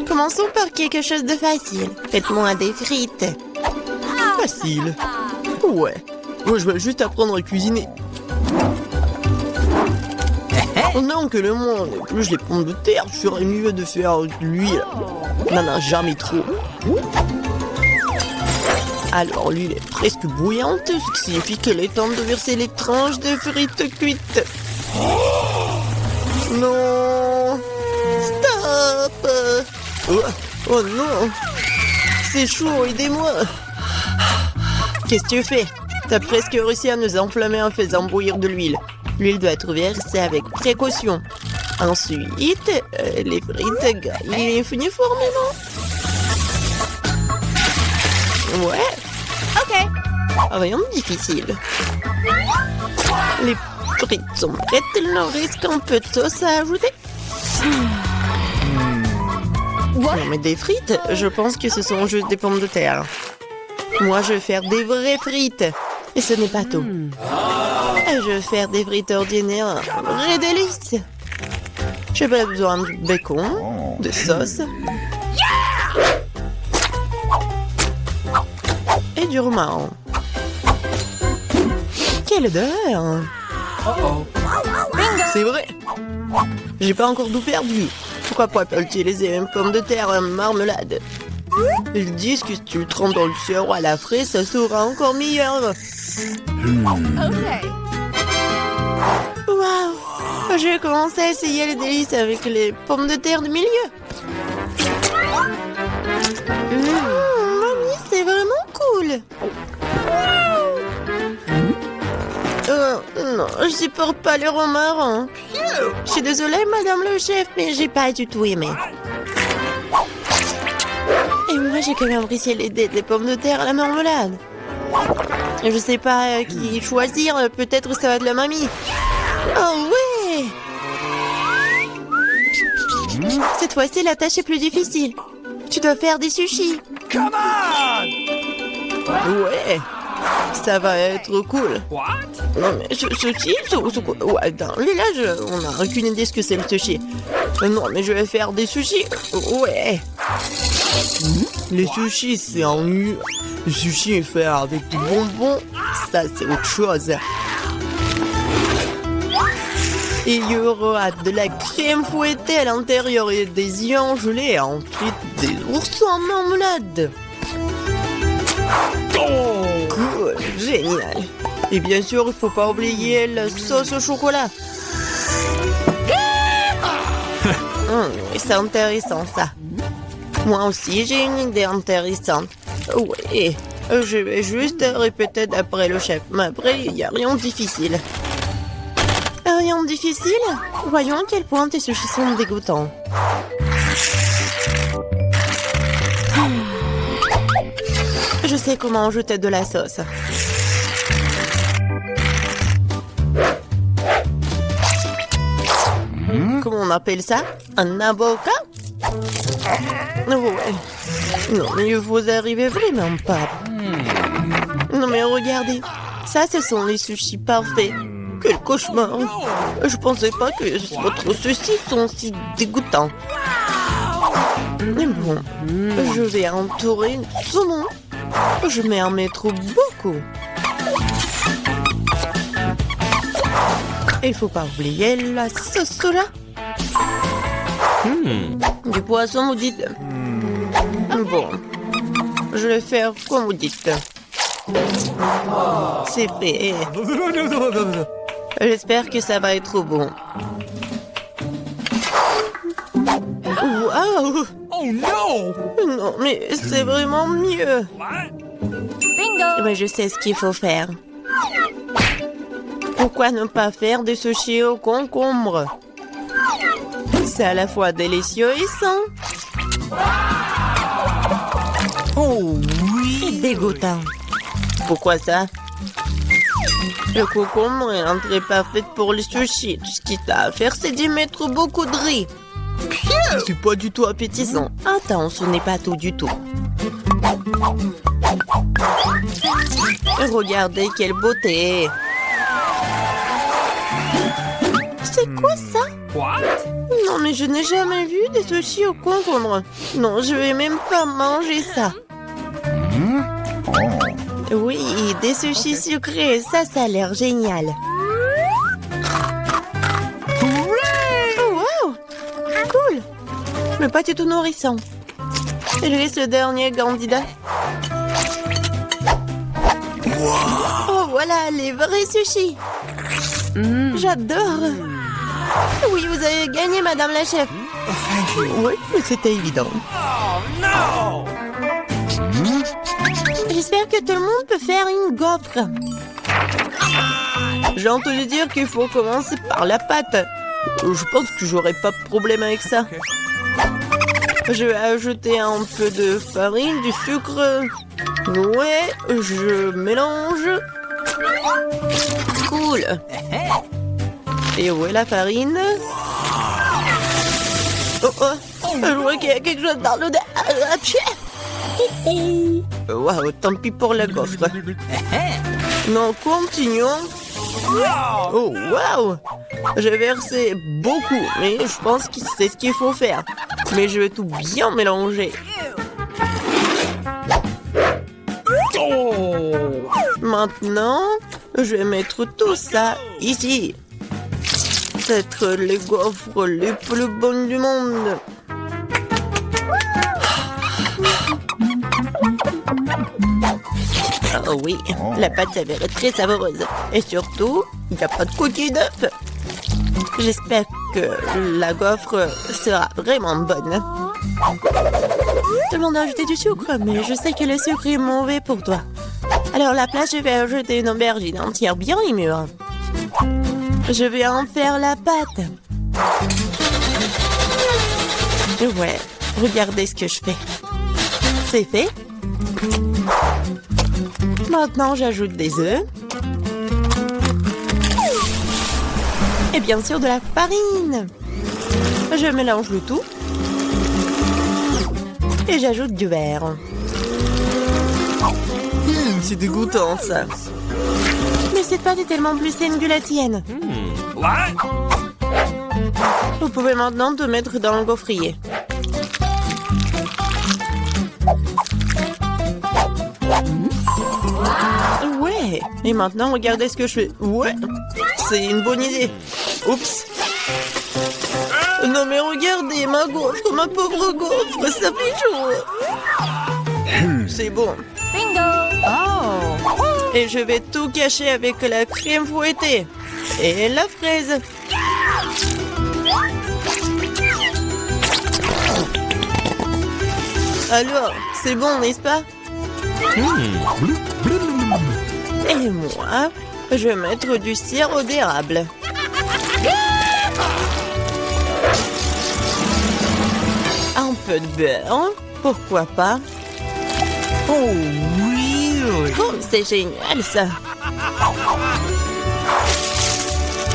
Commençons par quelque chose de facile. Faites-moi des frites. Facile. Ouais. Moi, je vais juste apprendre à cuisiner. Pendant que le monde épluche les pommes de terre, je ferais mieux de faire de l'huile. Non, jamais trop. Alors, l'huile est presque bouillante, ce qui signifie qu'il est temps de verser les tranches de frites cuites. Non! Stop! Oh non! C'est chaud, aidez-moi! Qu'est-ce que tu fais? T'as presque réussi à nous enflammer en faisant bouillir de l'huile. L'huile doit être versée avec précaution. Ensuite, les frites gagnent uniformément. Ouais. Ok. Rien de difficile. Les frites sont prêtes, il leur reste un peu de sauce à ajouter. Non mais des frites, je pense que ce sont juste des pommes de terre. Moi, je vais faire des vraies frites. Et ce n'est pas tout. Je vais faire des frites ordinaires, vraies délices. J'ai pas besoin de bacon, de sauce. Et du romarin. Quelle odeur! C'est vrai. J'ai pas encore tout perdu. Pourquoi pas utiliser une pomme de terre en marmelade? Ils disent que si tu le trempes dans le sirop à la fraise, ça sera encore meilleur. Waouh! Je vais commencer à essayer les délices avec les pommes de terre du milieu. Mamie, c'est vraiment cool. Non, je supporte pas le romarin. Je suis désolée, madame le chef, mais j'ai pas du tout aimé. Et moi, j'ai quand même apprécié des pommes de terre à la marmelade. Je sais pas qui choisir, peut-être ça va de la mamie. Oh ouais! Cette fois-ci, la tâche est plus difficile. Tu dois faire des sushis. Come on! Ouais, ça va être cool. What? Non mais sushi, ouais, dans le village, on n'a aucune idée ce que c'est le sushi. Non mais je vais faire des sushis. Ouais. Les sushis, c'est en nu. Le sushi est fait avec du bonbon. Ça, c'est autre chose. Et il y aura de la crème fouettée à l'intérieur et des œufs gelés. Et ensuite, des oursons en marmelade. Cool, génial. Et bien sûr, il faut pas oublier la sauce au chocolat. C'est intéressant ça. Moi aussi, j'ai une idée intéressante. Oui, je vais juste répéter d'après le chef. Mais après, il n'y a rien de difficile. Rien de difficile? Voyons à quel point tes sushis sont dégoûtants. Je sais comment ajouter de la sauce. Comment on appelle ça? Un avocat? Ouais. Non, mais vous arrivez vraiment pas. Non, mais regardez. Ça, ce sont les sushis parfaits. Quel cauchemar. Je pensais pas que votre sushi sont si dégoûtants. Mais bon, je vais entourer le saumon. Je vais en mettre beaucoup. Il faut pas oublier la sauce soja. Du poisson, vous dites. Bon, je vais faire comme vous dites. C'est fait. J'espère que ça va être bon. Waouh! Oh no! Non, mais c'est vraiment mieux. What? Bingo! Mais je sais ce qu'il faut faire. Pourquoi ne pas faire des sushis au concombre? C'est à la fois délicieux et sain. Oh Et oui! dégoûtant. Pourquoi ça? Le concombre est l'entrée parfaite pour les sushis. Tout ce qu'il t'a à faire, c'est d'y mettre beaucoup de riz. C'est pas du tout appétissant. Attends, ce n'est pas tout du tout. Regardez quelle beauté. C'est quoi ça? What? Non, mais je n'ai jamais vu des sushis au concombre. Non, je vais même pas manger ça. Oui, des sushis sucrés, ça a l'air génial. Oh, wow! Cool! Mais pas du tout nourrissant. Je laisse le dernier candidat. Oh, voilà, les vrais sushis. J'adore. Oui, vous avez gagné, madame la chef. Thank you. Oui, c'était évident. Oh no! J'espère que tout le monde peut faire une gaufre. J'ai entendu dire qu'il faut commencer par la pâte. Je pense que j'aurai pas de problème avec ça. Je vais ajouter un peu de farine, du sucre. Ouais, je mélange. Cool. Et où est la farine? Oh, oh, je vois qu'il y a quelque chose dans l'odeur. Waouh, tant pis pour la gaufre. Non, continuons. Oh, waouh! J'ai versé beaucoup, mais je pense que c'est ce qu'il faut faire. Mais je vais tout bien mélanger. Maintenant, je vais mettre tout ça ici. Peut-être les gaufres les plus bonnes du monde. Oh oui, la pâte s'avère très savoureuse. Et surtout, il n'y a pas de coquille d'œuf. J'espère que la gaufre sera vraiment bonne. Tout le monde a ajouté du sucre, mais je sais que le sucre est mauvais pour toi. Alors à la place, je vais ajouter une aubergine entière bien mûre. Je vais en faire la pâte. Ouais, regardez ce que je fais. C'est fait. Maintenant, j'ajoute des œufs. Et bien sûr, de la farine. Je mélange le tout. Et j'ajoute du beurre. C'est dégoûtant, ça. Mais cette pâte est tellement plus saine que la tienne. What? Vous pouvez maintenant te mettre dans le gaufrier. Ouais. Et maintenant, regardez ce que je fais. Ouais. C'est une bonne idée. Oups. Non mais regardez, ma gaufre, ma pauvre gaufre, ça fait chaud. C'est bon. Bingo! Oh! Et je vais tout cacher avec la crème fouettée. Et la fraise. Alors, c'est bon, n'est-ce pas? Et moi, je vais mettre du sirop d'érable. Un peu de beurre, pourquoi pas? Oh oui! Oh, c'est génial ça!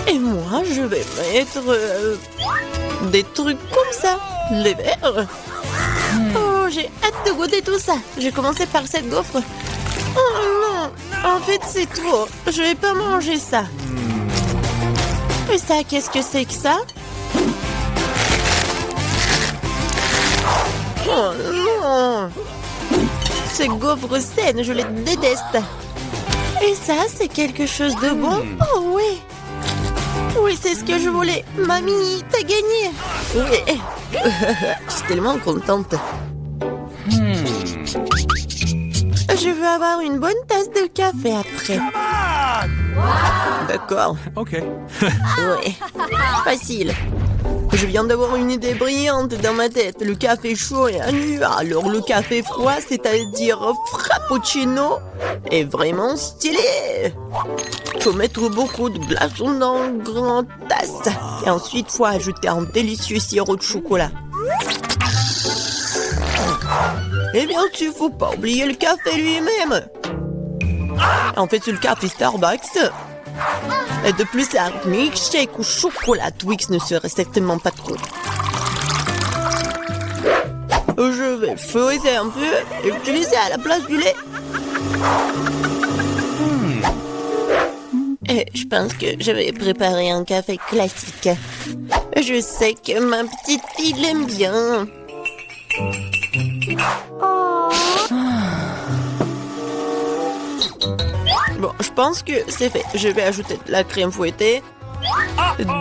Et moi, je vais mettre des trucs comme ça, les verres. Oh, j'ai hâte de goûter tout ça. Je vais commencer par cette gaufre. Oh non, en fait, c'est trop. Je vais pas manger ça. Et ça, qu'est-ce que c'est que ça? Oh non! Ces gaufres saines, je les déteste. Et ça, c'est quelque chose de bon? Oh oui! Oui, c'est ce que je voulais. Mamie, t'as gagné! Oui! Je suis tellement contente. Je veux avoir une bonne tasse de café après. D'accord. Okay. Oui. Facile. Je viens d'avoir une idée brillante dans ma tête. Le café chaud est nu. Alors le café froid, c'est-à-dire frappuccino, est vraiment stylé. Faut mettre beaucoup de glaçons dans une grande tasse. Et ensuite, faut ajouter un délicieux sirop de chocolat. Et bien sûr, faut pas oublier le café lui-même. En fait, c'est le café Starbucks. Et de plus, un milkshake au chocolat Twix ne serait certainement pas trop. Je vais feuilleter un peu et utiliser à la place du lait. Et je pense que je vais préparer un café classique. Je sais que ma petite fille l'aime bien. Bon, je pense que c'est fait. Je vais ajouter de la crème fouettée,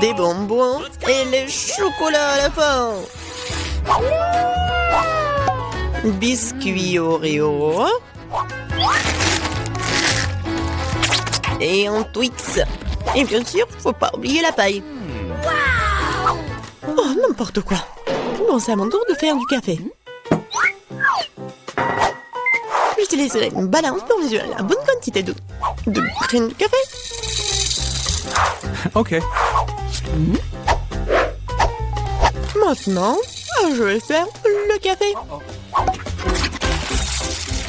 des bonbons et les chocolats à la fin. Biscuits Oreo. Et un Twix. Et bien sûr, faut pas oublier la paille. Oh, n'importe quoi. Bon, c'est à mon tour de faire du café. J'utiliserai une balance pour mesurer la bonne quantité de graines de café. Okay. Maintenant, je vais faire le café.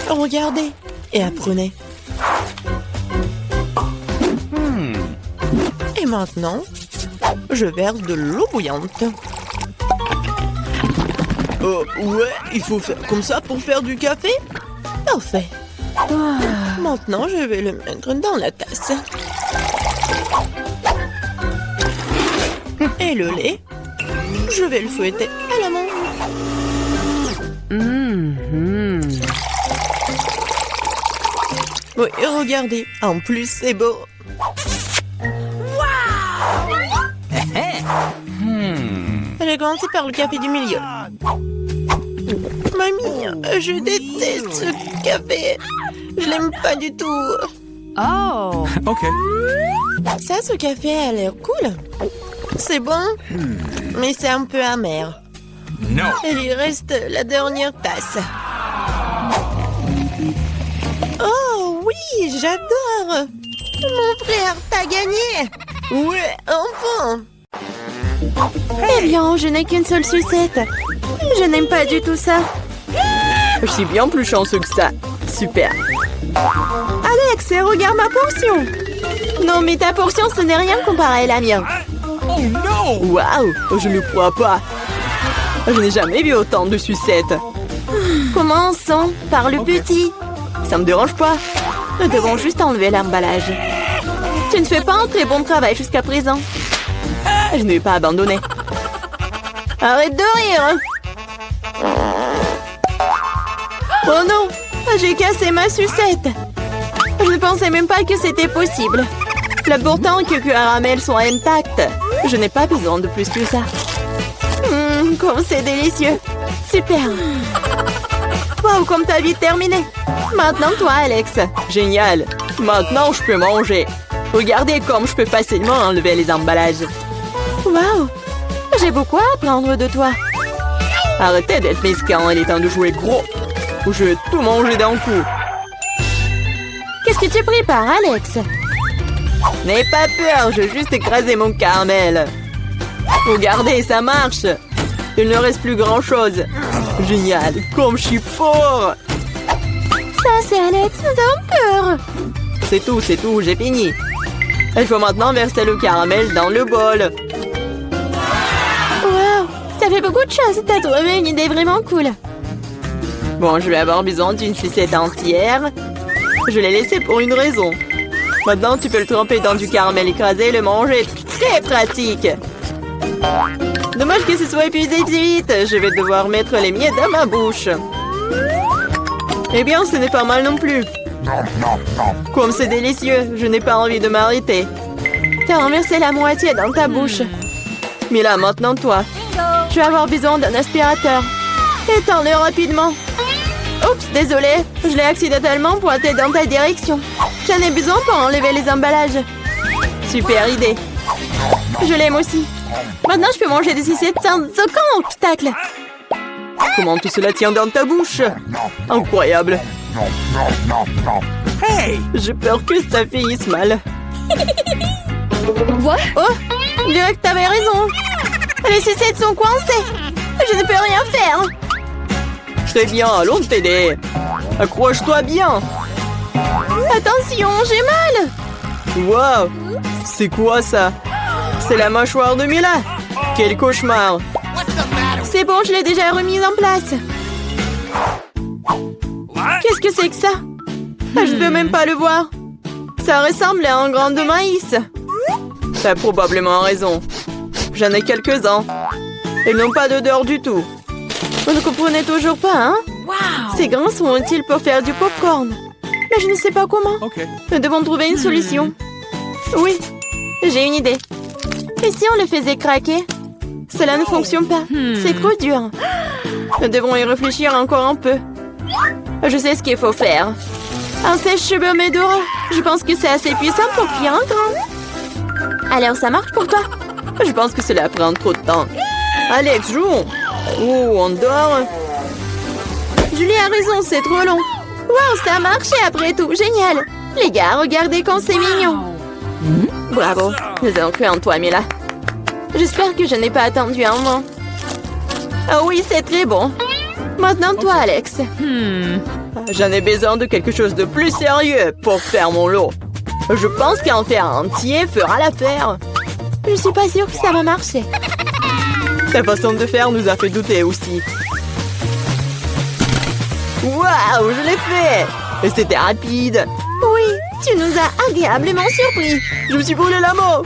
Regardez et apprenez. Et maintenant, je verse de l'eau bouillante. Ouais, il faut faire comme ça pour faire du café? Parfait. Maintenant, je vais le mettre dans la tasse. Et le lait, je vais le fouetter à la main. Oui, regardez, en plus c'est beau. J'ai commencé par le café du milieu. Mamie, je déteste ce café. Je l'aime pas du tout. Oh. Okay. Ça, ce café a l'air cool. C'est bon, mais c'est un peu amer. No. Et il reste la dernière tasse. Oh oui, j'adore. Mon frère, t'as gagné. Ouais, enfin. Eh bien, je n'ai qu'une seule sucette. Je n'aime pas du tout ça. Je suis bien plus chanceux que ça. Super. Alex, regarde ma portion. Non, mais ta portion, ce n'est rien comparé à la mienne. Oh no! Waouh, je ne crois pas. Je n'ai jamais vu autant de sucettes. Commençons par le petit. Ça me dérange pas. Nous devons juste enlever l'emballage. Tu ne fais pas un très bon travail jusqu'à présent. Je ne vais pas abandonner. Arrête de rire. Oh non, j'ai cassé ma sucette. Je ne pensais même pas que c'était possible. L'important que caramel soit intact. Je n'ai pas besoin de plus que ça. Comme c'est délicieux. Super. Wow, comme t'as vite terminé. Maintenant, toi, Alex. Génial. Maintenant, je peux manger. Regardez comme je peux facilement enlever les emballages. Wow, j'ai beaucoup à apprendre de toi. Arrêtez d'être mesquin, il est temps de jouer gros. Ou je vais tout manger d'un coup. Qu'est-ce que tu prépares, Alex? N'aie pas peur, je vais juste écraser mon caramel. Regardez, ça marche. Il ne reste plus grand-chose. Génial, comme je suis fort. Ça, c'est Alex, nous avons peur. C'est tout, j'ai fini. Il faut maintenant verser le caramel dans le bol. Wow, ça fait beaucoup de choses. T'as trouvé une idée vraiment cool. Bon, je vais avoir besoin d'une sucette entière. Je l'ai laissée pour une raison. Maintenant, tu peux le tremper dans du caramel écrasé et le manger. Très pratique. Dommage que ce soit épuisé si vite. Je vais devoir mettre les miettes dans ma bouche. Eh bien, ce n'est pas mal non plus. Comme c'est délicieux, je n'ai pas envie de m'arrêter. T'as renversé la moitié dans ta bouche. Mais là, maintenant, toi. Je vais avoir besoin d'un aspirateur. Étends-le rapidement. Oups, désolé. Je l'ai accidentellement pointé dans ta direction. J'en ai besoin pour enlever les emballages. Super idée. Je l'aime aussi. Maintenant, je peux manger des sucettes sans aucun obstacle. Comment tout cela tient dans ta bouche? Incroyable. Hey! J'ai peur que ça finisse mal. Quoi? Oh, je dirais que t'avais raison. Les sucettes sont coincées. Je ne peux rien faire. Très bien, allons t'aider. Accroche-toi bien. Attention, j'ai mal. Wow, c'est quoi ça? C'est la mâchoire de Mila. Quel cauchemar. C'est bon, je l'ai déjà remise en place. Qu'est-ce que c'est que ça? Je ne peux même pas le voir. Ça ressemble à un grain de maïs. T'as probablement raison. J'en ai quelques-uns. Ils n'ont pas d'odeur du tout. Vous ne comprenez toujours pas, hein? Wow. Ces grains sont utiles pour faire du popcorn. Mais je ne sais pas comment. Okay. Nous devons trouver une solution. Oui, j'ai une idée. Et si on le faisait craquer? Cela ne fonctionne pas. C'est trop dur. Nous devrons y réfléchir encore un peu. Je sais ce qu'il faut faire. Un sèche-cheveux Medora. Je pense que c'est assez puissant pour cuire un grain. Alors ça marche pour toi? Je pense que cela prend trop de temps. Alex, jouons. Oh, on dort. Julie a raison, c'est trop long. Wow, ça a marché après tout. Génial. Les gars, regardez comme c'est mignon. Bravo. Nous avons cru en toi, Mila. J'espère que je n'ai pas attendu un moment. Ah oui, c'est très bon. Maintenant, toi, Alex. J'en ai besoin de quelque chose de plus sérieux pour faire mon lot. Je pense qu'en faire un entier fera l'affaire. Je suis pas sûre que ça va marcher. Ta façon de faire nous a fait douter aussi. Waouh, je l'ai fait! Et c'était rapide. Oui, tu nous as agréablement surpris. Je me suis brûlé la main.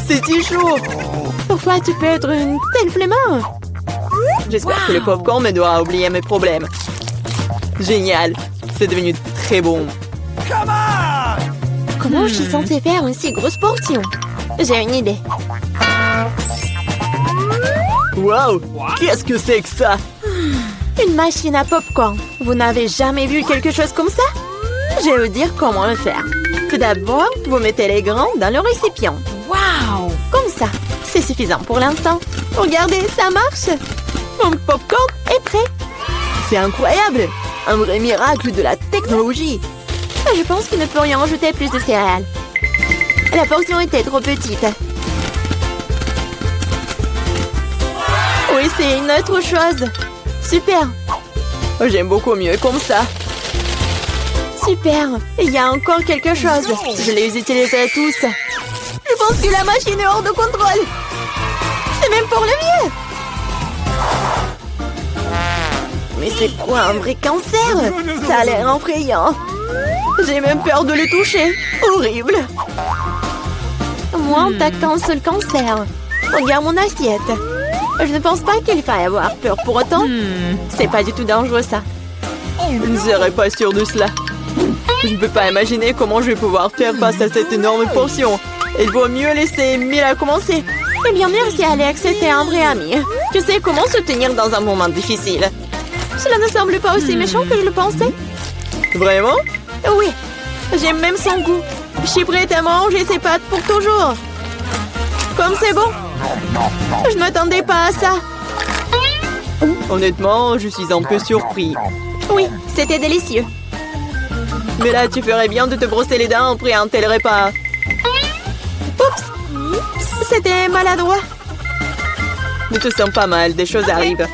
C'est si chaud. Pourquoi tu peux être une telle flemmard? J'espère que le popcorn m'aidera à oublier mes problèmes. Génial. C'est devenu très bon. Comment je suis censée faire une si grosse portion? J'ai une idée. Waouh! Qu'est-ce que c'est que ça? Une machine à popcorn. Vous n'avez jamais vu quelque chose comme ça? Je vais vous dire comment le faire. Tout d'abord, vous mettez les grains dans le récipient. Wow. Comme ça. C'est suffisant pour l'instant. Regardez, ça marche. Mon popcorn est prêt. C'est incroyable! Un vrai miracle de la technologie. Je pense que nous pourrions ajouter plus de céréales. La portion était trop petite. Oui, c'est une autre chose. Super. J'aime beaucoup mieux comme ça. Super. Il y a encore quelque chose. Je les utiliserai tous. Je pense que la machine est hors de contrôle. C'est même pour le mieux. Mais c'est quoi un vrai cancer? Ça a l'air effrayant. J'ai même peur de le toucher. Horrible. Moi, on t'attend un seul cancer. Regarde mon assiette. Je ne pense pas qu'il faille avoir peur pour autant. C'est pas du tout dangereux, ça. Je ne serais pas sûre de cela. Je ne peux pas imaginer comment je vais pouvoir faire face à cette énorme portion. Il vaut mieux laisser Mila commencer. Eh bien, merci, Alex. C'était un vrai ami. Tu sais comment se tenir dans un moment difficile. Cela ne semble pas aussi méchant que je le pensais. Vraiment? Oui. J'aime même son goût. Je suis prête à manger ses pâtes pour toujours. Comme c'est bon. Je ne m'attendais pas à ça. Honnêtement, je suis un peu surpris. Oui, c'était délicieux. Mais là, tu ferais bien de te brosser les dents après un tel repas. Oups. C'était maladroit. Ne te sens pas mal, des choses arrivent.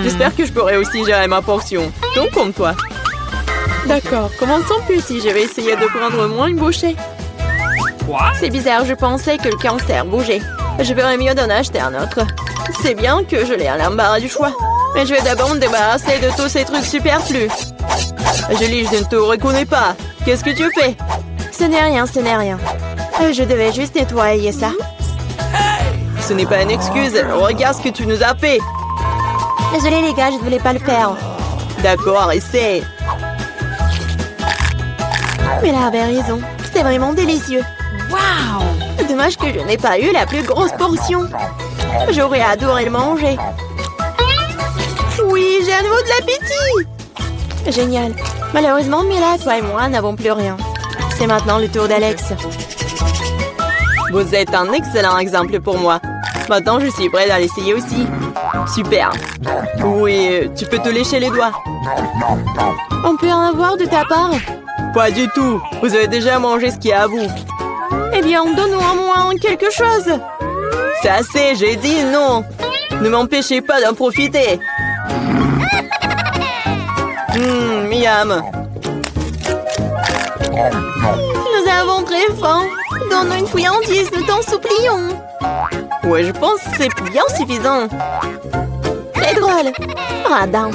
J'espère que je pourrai aussi gérer ma portion. Donc, comme toi. D'accord, commençons petit. Je vais essayer de prendre moins une bouchée. What? C'est bizarre, je pensais que le cancer bougeait. Je ferais mieux d'en acheter un autre. C'est bien que je l'ai à l'embarras du choix. Mais je vais d'abord me débarrasser de tous ces trucs superflus. Julie, je ne te reconnais pas. Qu'est-ce que tu fais? Ce n'est rien, ce n'est rien. Je devais juste nettoyer ça. Ce n'est pas une excuse. Regarde ce que tu nous as fait. Désolée les gars, je ne voulais pas le faire. D'accord, essaie. Mais là avait raison. C'était vraiment délicieux. Wow. Dommage que je n'ai pas eu la plus grosse portion. J'aurais adoré le manger. Oui, j'ai à nouveau de l'appétit. Génial. Malheureusement, Mila, toi et moi n'avons plus rien. C'est maintenant le tour d'Alex. Vous êtes un excellent exemple pour moi. Maintenant, je suis prête à l'essayer aussi. Super. Oui, tu peux te lécher les doigts. On peut en avoir de ta part? Pas du tout. Vous avez déjà mangé ce qui est à vous. Eh bien, donne-nous au moins quelque chose. C'est assez, j'ai dit non. Ne m'empêchez pas d'en profiter. Miam. Nous avons très faim. Donne-nous une friandise, nous t'en supplions. Ouais, je pense que c'est bien suffisant. Très drôle. Radin.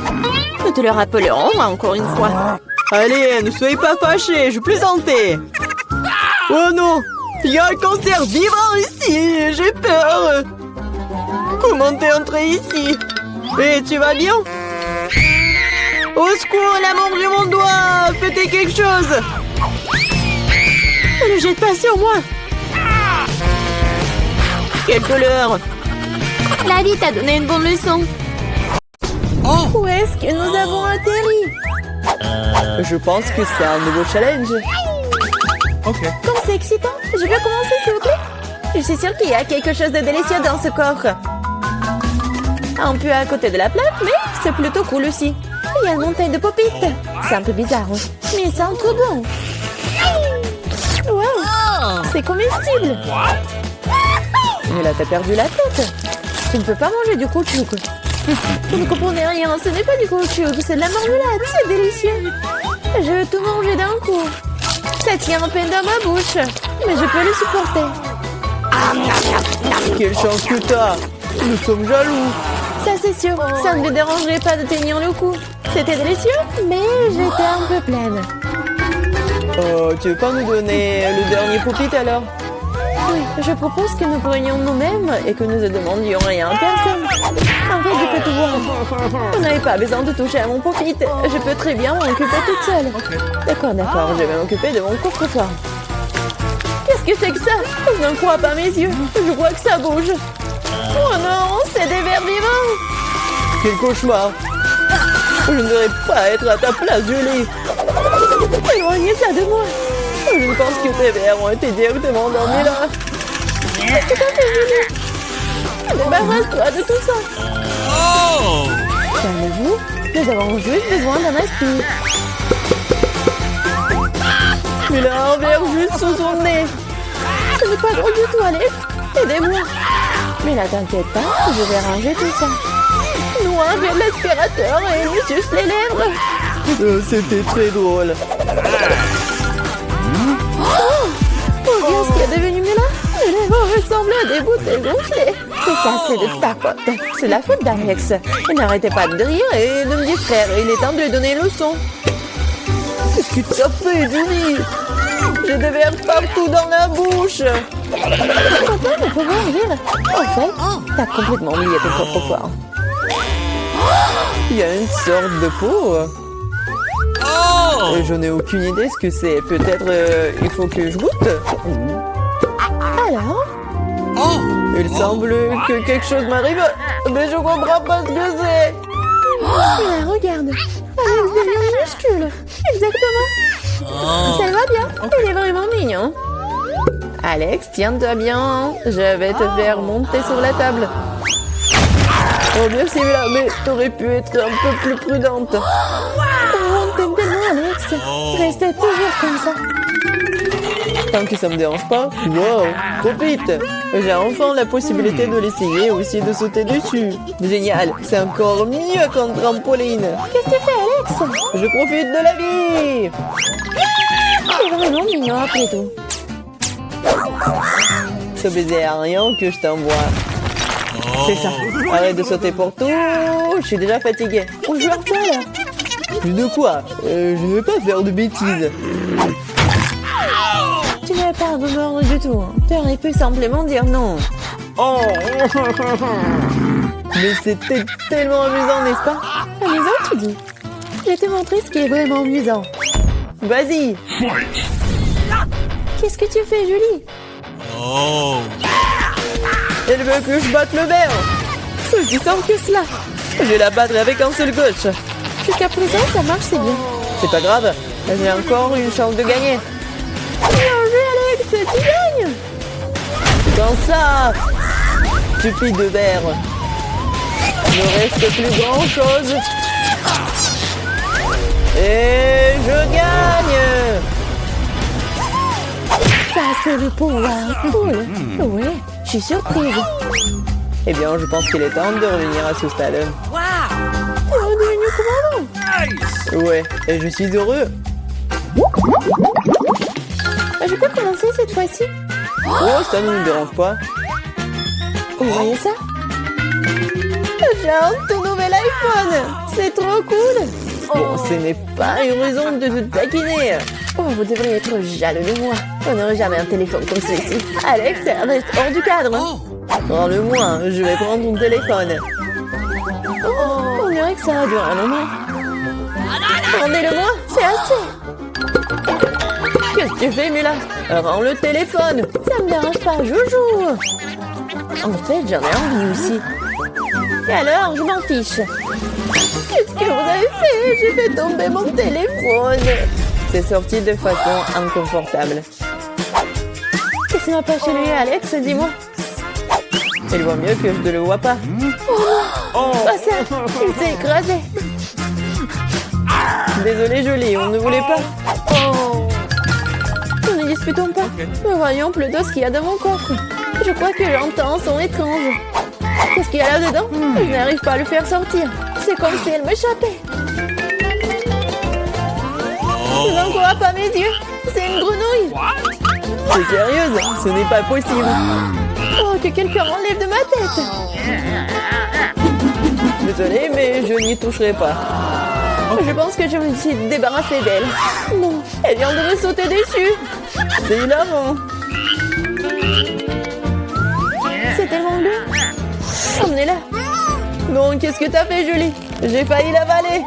Nous te le rappellerons encore une fois. Allez, ne soyez pas fâchés, je plaisantais. Oh non, il y a un cancer vivant ici, j'ai peur. Comment t'es entré ici? Et tu vas bien? Au secours, elle a mangé mon doigt! Faites quelque chose! Ne le jette pas sur moi. Quelle couleur! La vie t'a donné une bonne leçon. Où est-ce que nous avons atterri? Je pense que c'est un nouveau challenge. Okay. Comme c'est excitant. Je peux commencer, s'il vous plaît? Je suis sûre qu'il y a quelque chose de délicieux dans ce coffre. Un peu à côté de la plaque, mais c'est plutôt cool aussi. Il y a une montagne de pop-it. C'est un peu bizarre, oui. Mais il sent trop bon. Wow, c'est comestible. Mais là, t'as perdu la tête. Tu ne peux pas manger du caoutchouc. Vous ne comprenez rien, ce n'est pas du caoutchouc, c'est de la marmelade, c'est délicieux. Je veux tout manger d'un coup. Ça tient à peine dans ma bouche, mais je peux le supporter. Quelle chance que t'as! Nous sommes jaloux! Ça c'est sûr, ça ne me dérangerait pas de tenir le coup. C'était délicieux, mais j'étais un peu pleine. Oh, tu veux pas nous donner le dernier pop-it alors? Oui, je propose que nous prenions nous-mêmes et que nous ne demandions rien à personne. En fait, je peux tout voir. Vous n'avez pas besoin de toucher à mon pop-it. Je peux très bien m'en occuper toute seule. D'accord, je vais m'occuper de mon coffre-fort. Qu'est-ce que c'est que ça? Je n'en crois pas mes yeux. Je vois que ça bouge. Oh non, c'est des vers vivants. Quel cauchemar! Je ne devrais pas être à ta place, Julie! Éloignez ça de moi. Je pense que tes vers ont été directement endormis là! Tout à fait, Julie. Débarrasse-toi de tout ça. Oh! Calmez-vous. Nous avons juste besoin d'un aspire. Il a un verre juste sous son nez! Ce n'est pas drôle du tout, Alex. Aidez-moi. Mais là, t'inquiète pas, je vais ranger tout ça. Nous, avec l'aspirateur et il me suce les lèvres. C'était très drôle! Oh, bien ce qui est devenu mieux là. Mes lèvres ressemblent à des bouteilles gonflées. Tout ça, c'est de ta faute. C'est la faute d'Alex. Il n'arrêtait pas de rire et de me distraire. Il est temps de lui donner une leçon. Qu'est-ce que tu as fait, Julie? J'ai des vers partout dans la bouche! Content de pouvoir rire. En fait, t'as complètement oublié ton coffre-fort. Il y a une sorte de peau. Oh! Et je n'ai aucune idée ce que c'est. Peut-être il faut que je goûte. Alors, Oh! Il semble que quelque chose m'arrive, mais je comprends pas ce que c'est. là, regarde. Alex devient minuscule. Exactement. Ça va bien. Il est vraiment mignon. Alex, tiens-toi bien. Je vais te faire monter sur la table. Oh merci, mais t'aurais pu être un peu plus prudente. Oh, t'aimes tellement, Alex. Restez toujours comme ça. Tant que ça me dérange pas. Wow, trop vite. J'ai enfin la possibilité de l'essayer, aussi de sauter dessus. Génial, c'est encore mieux qu'un trampoline. Qu'est-ce que tu fais, Alex? Je profite de la vie. C'est vraiment mignon après tout. Ce baiser aérien que je t'envoie. C'est ça. Arrête de sauter pour tout. Je suis déjà fatiguée. On joue à quoi, là? De quoi? Je ne vais pas faire de bêtises. Tu n'avais pas à me mordre du tout. Tu aurais pu simplement dire non. Oh. Mais c'était tellement amusant, n'est-ce pas? Amusant, tu dis? Je vais te montrer ce qui est vraiment amusant. Vas-y. Qu'est-ce que tu fais, Julie? Oh! Elle veut que je batte le verre. C'est aussi simple que cela. Je vais la battre avec un seul gauche. Jusqu'à présent, ça marche, c'est bien. C'est pas grave. J'ai encore une chance de gagner. Bien joué, Alex, tu gagnes. Dans ça, stupide verre. Il ne reste plus grand chose. Et je gagne. Ça, c'est le pouvoir. Cool. Ouais, je suis surprise. Eh bien, je pense qu'il est temps de revenir à ce stade. T'es redevenu commandant. Ouais, et je suis heureux. Je peux commencer cette fois-ci? Oh, ça ne nous dérange pas. Vous voyez ça? J'ai un tout nouvel iPhone. C'est trop cool. Bon, ce n'est pas une raison de te taquiner. Oh, vous devriez être jaloux de moi. On n'aurait jamais un téléphone comme celui-ci. Alex, reste hors du cadre. Rends-le-moi, je vais prendre ton téléphone. Oh, on dirait que ça a duré un moment. Rendez-le-moi, c'est assez. Qu'est-ce que tu fais, Mila? Rends le téléphone. Ça me dérange pas, joujou. En fait, j'en ai envie aussi. Et alors, je m'en fiche. Qu'est-ce que vous avez fait? J'ai fait tomber mon téléphone. C'est sorti de façon inconfortable. Qu'est-ce qui m'a pas chez lui, Alex? Dis-moi. Il voit mieux que je ne le vois pas. Oh, ça, il s'est écrasé. Désolé, Jolie, on ne voulait pas. Oh. Ne disputons pas. Voyons plutôt ce qu'il y a dans mon coffre. Je crois que j'entends un son étrange. Qu'est-ce qu'il y a là-dedans? Je n'arrive pas à le faire sortir. C'est comme si elle m'échappait. Je n'en crois pas mes yeux. C'est une grenouille. T'es sérieuse? Ce n'est pas possible. Oh, que quelqu'un m'enlève de ma tête. Désolée, mais je n'y toucherai pas. Je pense que je me suis débarrassée d'elle. Non, elle vient de me sauter dessus. C'est hilarant. C'est tellement bleu. Emmenez-la. Non, qu'est-ce que t'as fait, Julie? J'ai failli l'avaler.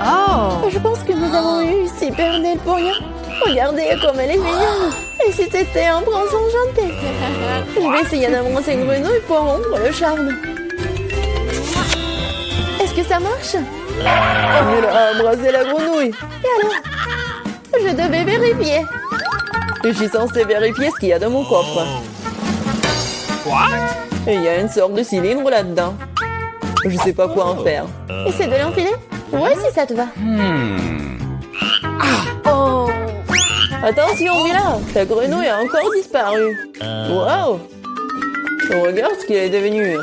Oh. Je pense que nous avons eu super d'elle pour rien. Regardez comme elle est mignonne. Et si c'était un prince enchanté? Je vais essayer d'embrasser une grenouille pour rompre le charme. Est-ce que ça marche? Elle a embrassé la grenouille. Et alors? Je devais vérifier. Je suis censée vérifier ce qu'il y a dans mon coffre. Et il y a une sorte de cylindre là-dedans. Je sais pas quoi en faire. Essaie de l'enfiler? Ouais, si ça te va. Oh! Attention, Mila, ta grenouille a encore disparu. Wow! Regarde ce qu'il est devenu.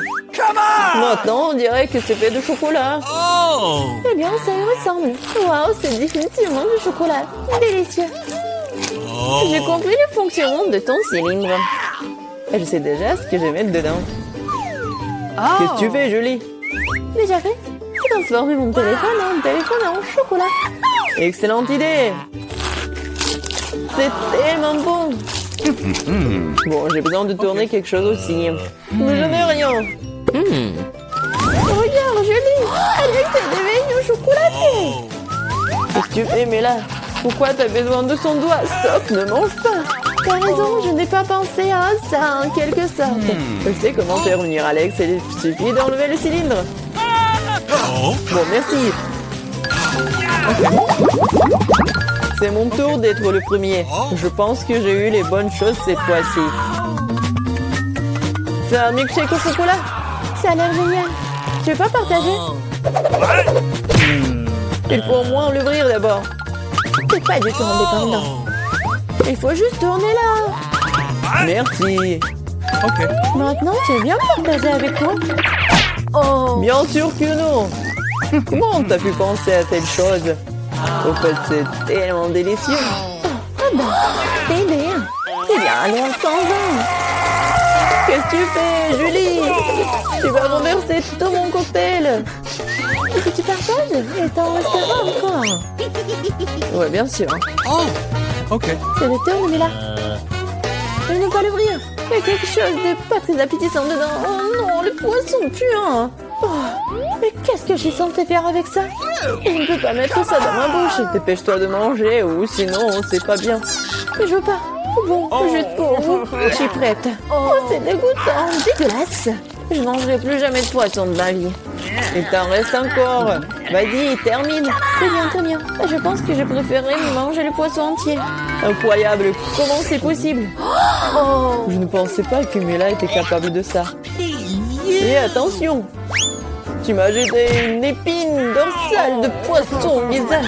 Maintenant, on dirait que c'est fait de chocolat. Oh! Eh bien, ça y ressemble. Wow, c'est définitivement du chocolat. Délicieux. Oh! J'ai compris le fonctionnement de ton cylindre. Et je sais déjà ce que je vais mettre dedans. Qu'est-ce que tu fais, Julie? Déjà fait? J'ai transformé mon téléphone en chocolat. Excellente idée. C'est tellement bon. Bon, j'ai besoin de tourner quelque chose aussi. Mais je n'ai rien. Regarde, Julie. Alex est devenu chocolaté. Qu'est-ce que tu fais, mais là? Pourquoi t'as besoin de son doigt? Stop, ne mange pas. T'as raison, je n'ai pas pensé à ça en quelque sorte. Je sais comment faire venir Alex, il suffit d'enlever le cylindre. Oh! Bon, merci. C'est mon tour d'être le premier. Je pense que j'ai eu les bonnes choses cette fois-ci. C'est un milkshake au chocolat. Ça a l'air génial. Tu veux pas partager? Il faut au moins l'ouvrir d'abord. C'est pas du tout indépendant. Il faut juste tourner là. Merci. Ok. Maintenant, tu veux bien partager avec moi? Oh. Bien sûr que non. Comment t'as pu penser à telle chose? Au fait, c'est tellement délicieux. Ah ben, t'es bien. Eh bien, allez, en temps. Qu'est-ce que tu fais, Julie? Tu vas renverser tout mon cocktail. Est-ce que tu partages? Et t'en resteras encore? Ouais, bien sûr. Oh! Ok. C'est le tour, Mila. Je ne peux pas l'ouvrir. Il y a quelque chose de pas très appétissant dedans. Oh non, le poisson puant. Oh, mais qu'est-ce que je suis censée faire avec ça? Je ne peux pas mettre ça dans ma bouche. Dépêche-toi de manger ou sinon c'est pas bien. Mais je veux pas. Bon, juste pour vous. Je suis prête. Oh, c'est dégoûtant. Dégueulasse. Je ne mangerai plus jamais de poisson de ma vie. Il t'en reste encore. Vas-y, termine. Très bien. Je pense que je préférerais manger le poisson entier. Incroyable. Comment c'est possible? Oh, je ne pensais pas que Mila était capable de ça. Et attention, tu m'as jeté une épine dorsale de poisson au visage.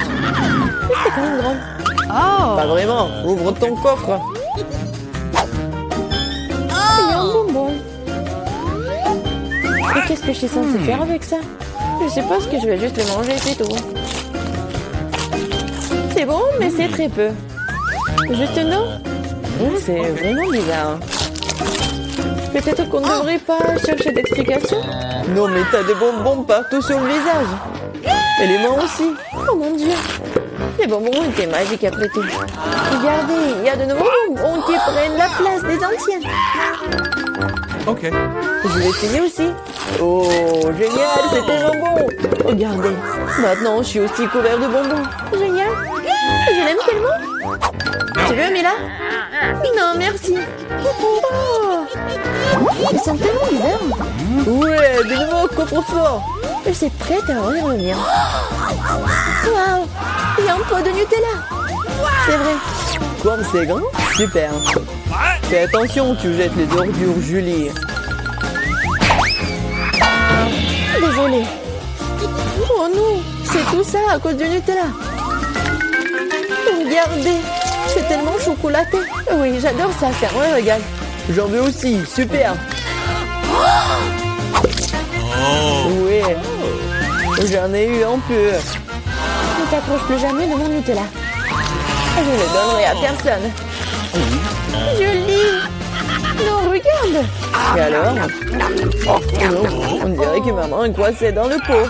C'était quand même drôle. Oh. Pas vraiment. Ouvre ton coffre. Il y a un bonbon. Et qu'est-ce que je suis censée faire avec ça? Je suppose que je vais juste le manger, c'est tout. C'est bon, mais c'est très peu. Juste une eau? C'est vraiment bizarre. Peut-être qu'on ne devrait pas chercher d'explications? Non, mais t'as des bonbons partout sur le visage. Et les mains aussi. Oh mon Dieu. Les bonbons étaient magiques après tout. Regardez, il y a de nouveaux bonbons qui prennent la place des anciens. Okay. Je vais essayer aussi. Oh, génial, c'est tellement bon. Regardez, maintenant je suis aussi couvert de bonbons. Génial. Je l'aime tellement. Tu veux, Mila? Non, merci. Oh. Ils sont tellement bizarres. Ouais, de nouveau, coffre-fort. Je suis prête à en y revenir. Waouh. Il y a un pot de Nutella. C'est vrai. Comme c'est grand, super. Fais attention, tu jettes les ordures, Julie. Désolée. Oh non, c'est tout ça à cause du Nutella. Regardez, c'est tellement chocolaté. Oui, j'adore ça, c'est un régal. J'en veux aussi, super. Oh. Oui, j'en ai eu un peu. Ne t'approche plus jamais de mon Nutella. Je le donnerai à personne. Julie. Non, regarde. Et alors? Oh, on dirait que maman est coincée dans le pot.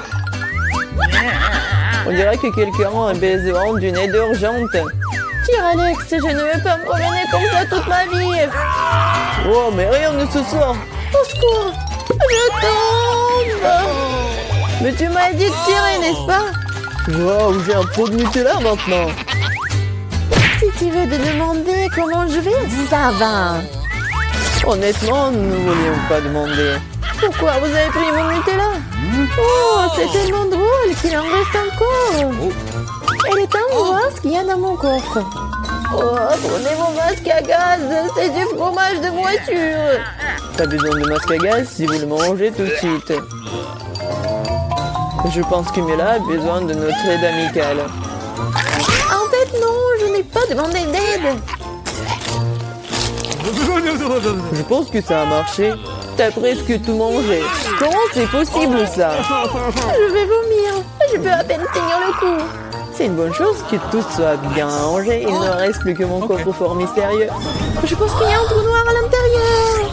On dirait que quelqu'un a besoin d'une aide urgente. Tire, Alex, je ne veux pas me promener comme ça toute ma vie. Oh, mais rien ne se sort. Au secours. Je tombe. Mais tu m'as dit de tirer, n'est-ce pas? Wow, j'ai un pot de Nutella maintenant. Si tu veux te demander comment je vais, ça va. Honnêtement, nous ne voulions pas demander. Pourquoi vous avez pris mon Nutella? Oh, c'est tellement drôle qu'il en reste encore. Elle est amoureuse qu'il y a dans mon coffre. Oh, prenez mon masque à gaz, c'est du fromage de voiture. Pas besoin de masque à gaz si vous le mangez tout de suite. Je pense que Mila a besoin de notre aide amicale. En fait, non, je n'ai pas demandé d'aide. Je pense que ça a marché. T'as presque tout mangé. Comment c'est possible ça? Je vais vomir. Je peux à peine tenir le coup. C'est une bonne chose que tout soit bien rangé. Il ne reste plus que mon coffre-fort mystérieux. Je pense qu'il y a un trou noir à l'intérieur.